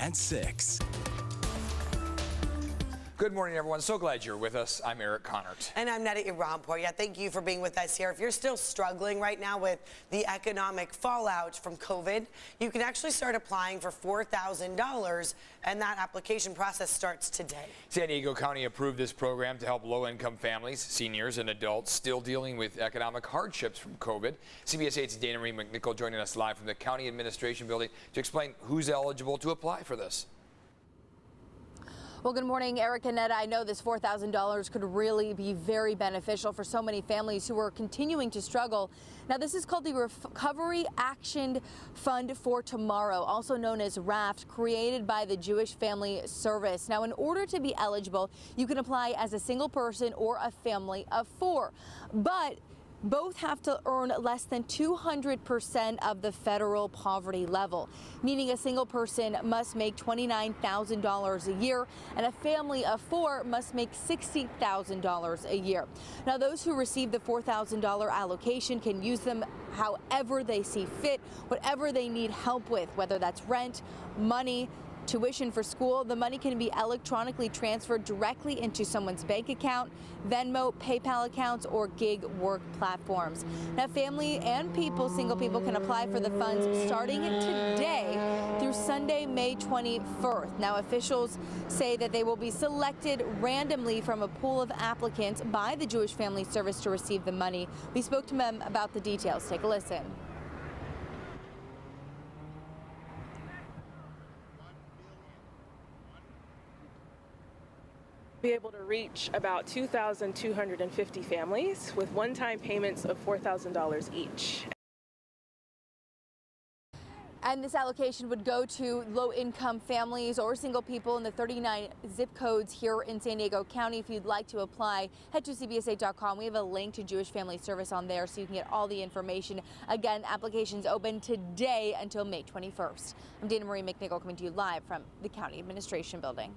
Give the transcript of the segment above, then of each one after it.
at 6. Good morning, everyone. So glad you're with us. I'm Eric Connert. And I'm Netta Irampour. Yeah, thank you for being with us here. If you're still struggling right now with the economic fallout from COVID, you can actually start applying for $4,000, and that application process starts today. San Diego County approved this program to help low-income families, seniors, and adults still dealing with economic hardships from COVID. CBS 8's Dana Marie McNichol joining us live from the County Administration Building to explain who's eligible to apply for this. Well, good morning, Eric and Netta. I know this $4,000 could really be very beneficial for so many families who are continuing to struggle. Now, this is called the Recovery Action Fund for Tomorrow, also known as RAFT, created by the Jewish Family Service. Now, in order to be eligible, you can apply as a single person or a family of 4. But both have to earn less than 200% of the federal poverty level, meaning a single person must make $29,000 a year and a family of 4 must make $60,000 a year. Now, those who receive the $4,000 allocation can use them however they see fit, whatever they need help with, whether that's rent, money, tuition for school. The money can be electronically transferred directly into someone's bank account, Venmo, PayPal accounts, or gig work platforms. Now, family and single people can apply for the funds starting today through Sunday, May 21st. Now, officials say that they will be selected randomly from a pool of applicants by the Jewish Family Service to receive the money. We spoke to them about the details. Take a listen. Be able to reach about 2,250 families with one-time payments of $4,000 each. And this allocation would go to low-income families or single people in the 39 zip codes here in San Diego County. If you'd like to apply, head to CBS8.com. We have a link to Jewish Family Service on there so you can get all the information. Again, applications open today until May 21st. I'm Dana Marie McNichol coming to you live from the County Administration Building.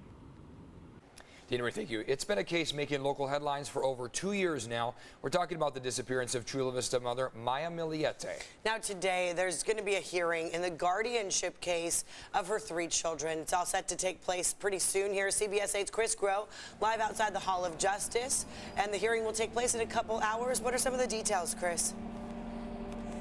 Dana Marie, thank you. It's been a case making local headlines for over 2 years now. We're talking about the disappearance of Chula Vista mother Mayamiliee. Now today, there's going to be a hearing in the guardianship case of her 3 children. It's all set to take place pretty soon here. CBS 8's Chris Groh live outside the Hall of Justice, and the hearing will take place in a couple hours. What are some of the details, Chris?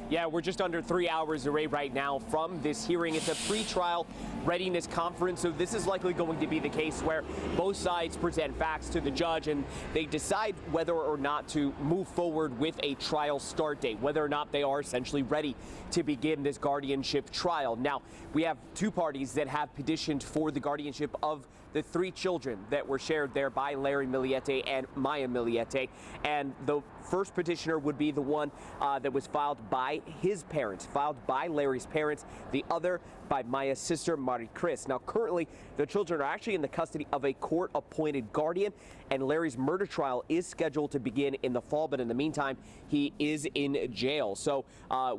Yeah, we're just under 3 hours away right now from this hearing. It's a pre-trial readiness conference, so this is likely going to be the case where both sides present facts to the judge and they decide whether or not to move forward with a trial start date, whether or not they are essentially ready to begin this guardianship trial. Now, we have 2 parties that have petitioned for the guardianship of the 3 children that were shared there by Larry Miliete and Mayamiliee. And the first petitioner would be the one that was filed by his parents, filed by Larry's parents, the other by Maya's sister, Marie Chris. Now, currently, the children are actually in the custody of a court-appointed guardian, and Larry's murder trial is scheduled to begin in the fall, but in the meantime, he is in jail. So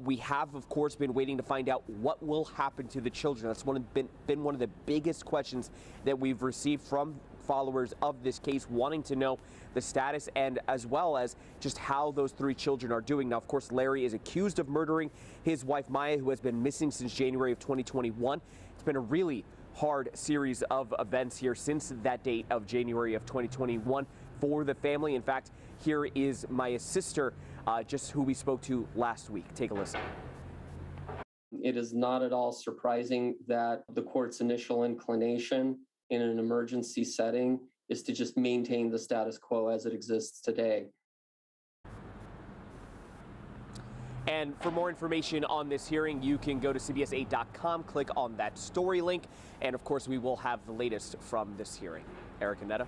we have, of course, been waiting to find out what will happen to the children. That's been one of the biggest questions that we've received from followers of this case, wanting to know the status and as well as just how those 3 children are doing. Now, of course, Larry is accused of murdering his wife, Maya, who has been missing since January of 2021. It's been a really hard series of events here since that date of January of 2021 for the family. In fact, here is Maya's sister, just who we spoke to last week. Take a listen. It is not at all surprising that the court's initial inclination in an emergency setting is to just maintain the status quo as it exists today. And for more information on this hearing, you can go to CBS8.com, click on that story link, and of course we will have the latest from this hearing. Eric and Netta.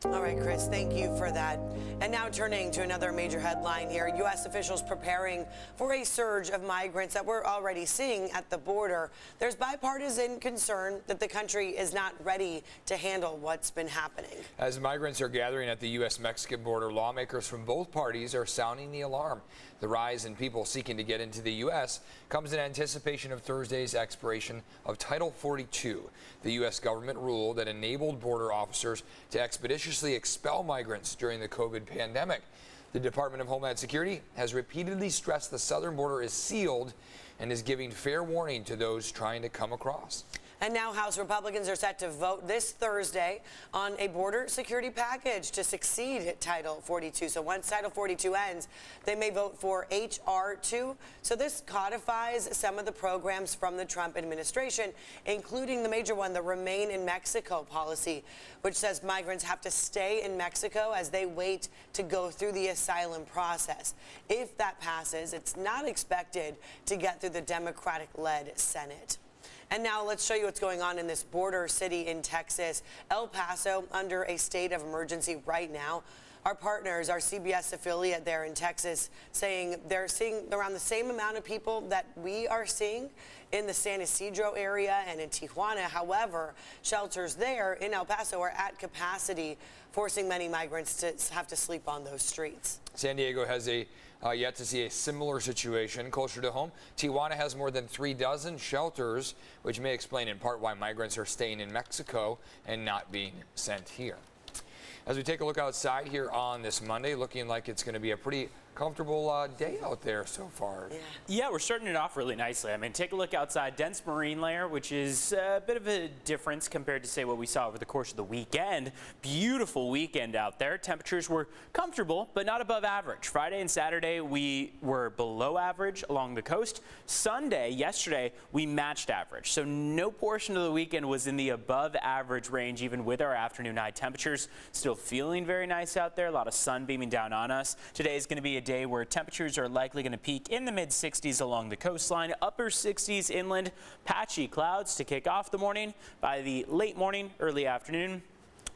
All right, Chris, thank you for that. And now turning to another major headline here. U.S. officials preparing for a surge of migrants that we're already seeing at the border. There's bipartisan concern that the country is not ready to handle what's been happening. As migrants are gathering at the U.S.-Mexican border, lawmakers from both parties are sounding the alarm. The rise in people seeking to get into the U.S. comes in anticipation of Thursday's expiration of Title 42, the U.S. government rule that enabled border officers to expeditiously expel migrants during the COVID pandemic. The Department of Homeland Security has repeatedly stressed the southern border is sealed and is giving fair warning to those trying to come across. And now House Republicans are set to vote this Thursday on a border security package to succeed Title 42. So once Title 42 ends, they may vote for H.R. 2. So this codifies some of the programs from the Trump administration, including the major one, the Remain in Mexico policy, which says migrants have to stay in Mexico as they wait to go through the asylum process. If that passes, it's not expected to get through the Democratic-led Senate. And now let's show you what's going on in this border city in Texas, El Paso, under a state of emergency right now. Our partners, our CBS affiliate there in Texas, saying they're seeing around the same amount of people that we are seeing in the San Ysidro area and in Tijuana. However, shelters there in El Paso are at capacity, forcing many migrants to have to sleep on those streets. San Diego has yet to see a similar situation. Closer to home, Tijuana has more than 36 shelters, which may explain in part why migrants are staying in Mexico and not being sent here. As we take a look outside here on this Monday, looking like it's going to be a pretty comfortable day out there so far. Yeah, we're starting it off really nicely. I mean, take a look outside. Dense marine layer, which is a bit of a difference compared to, say, what we saw over the course of the weekend. Beautiful weekend out there. Temperatures were comfortable, but not above average. Friday and Saturday, we were below average along the coast. Sunday, yesterday, we matched average. So no portion of the weekend was in the above average range, even with our afternoon high temperatures. Still feeling very nice out there. A lot of sun beaming down on us. Today is going to be a day where temperatures are likely going to peak in the mid-60s along the coastline, upper 60s inland, patchy clouds to kick off the morning. By the late morning, early afternoon,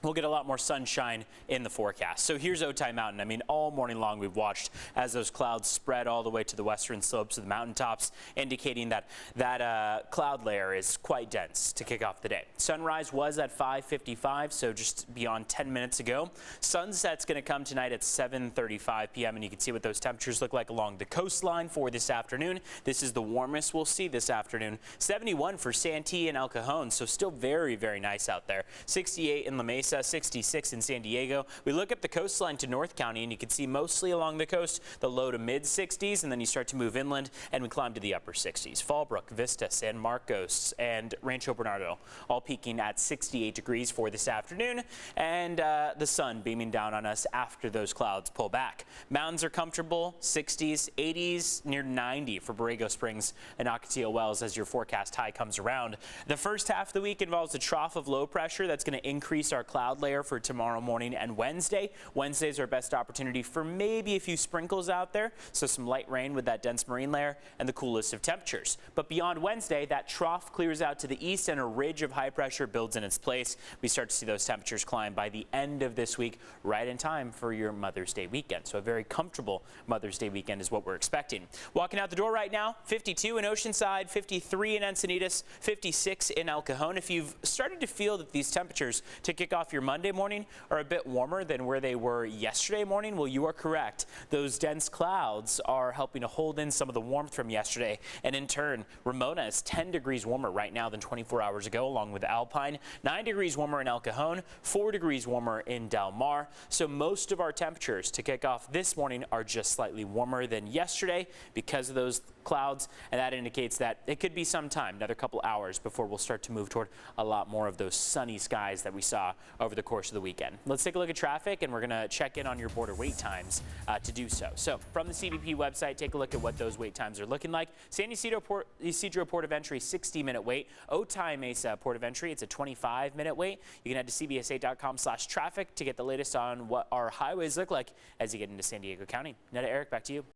we'll get a lot more sunshine in the forecast. So here's Otay Mountain. I mean, all morning long we've watched as those clouds spread all the way to the western slopes of the mountaintops, indicating that cloud layer is quite dense to kick off the day. Sunrise was at 5:55, so just beyond 10 minutes ago. Sunset's going to come tonight at 7:35 p.m., and you can see what those temperatures look like along the coastline for this afternoon. This is the warmest we'll see this afternoon. 71 for Santee and El Cajon, so still very, very nice out there. 68 in La Mesa. 66 in San Diego. We look up the coastline to North County, and you can see mostly along the coast the low to mid 60s, and then you start to move inland and we climb to the upper 60s. Fallbrook, Vista, San Marcos, and Rancho Bernardo all peaking at 68 degrees for this afternoon, and the sun beaming down on us after those clouds pull back. Mountains are comfortable, 60s, 80s, near 90 for Borrego Springs and Ocotillo Wells as your forecast high comes around. The first half of the week involves a trough of low pressure that's going to increase our cloud layer for tomorrow morning and Wednesday. Wednesday's our best opportunity for maybe a few sprinkles out there, so some light rain with that dense marine layer and the coolest of temperatures. But beyond Wednesday, that trough clears out to the east and a ridge of high pressure builds in its place. We start to see those temperatures climb by the end of this week, right in time for your Mother's Day weekend. So a very comfortable Mother's Day weekend is what we're expecting. Walking out the door right now, 52 in Oceanside, 53 in Encinitas, 56 in El Cajon. If you've started to feel that these temperatures to kick off your Monday morning are a bit warmer than where they were yesterday morning, well, you are correct. Those dense clouds are helping to hold in some of the warmth from yesterday, and in turn, Ramona is 10 degrees warmer right now than 24 hours ago, along with Alpine, 9 degrees warmer in El Cajon, 4 degrees warmer in Del Mar. So most of our temperatures to kick off this morning are just slightly warmer than yesterday because of those clouds, and that indicates that it could be some time, another couple hours, before we'll start to move toward a lot more of those sunny skies that we saw over the course of the weekend. Let's take a look at traffic, and we're going to check in on your border wait times to do so. So from the CBP website, take a look at what those wait times are looking like. San Ysidro Port of Entry, 60-minute wait. Otay Mesa Port of Entry, it's a 25-minute wait. You can head to cbsa.com/traffic to get the latest on what our highways look like as you get into San Diego County. Netta, Eric, back to you.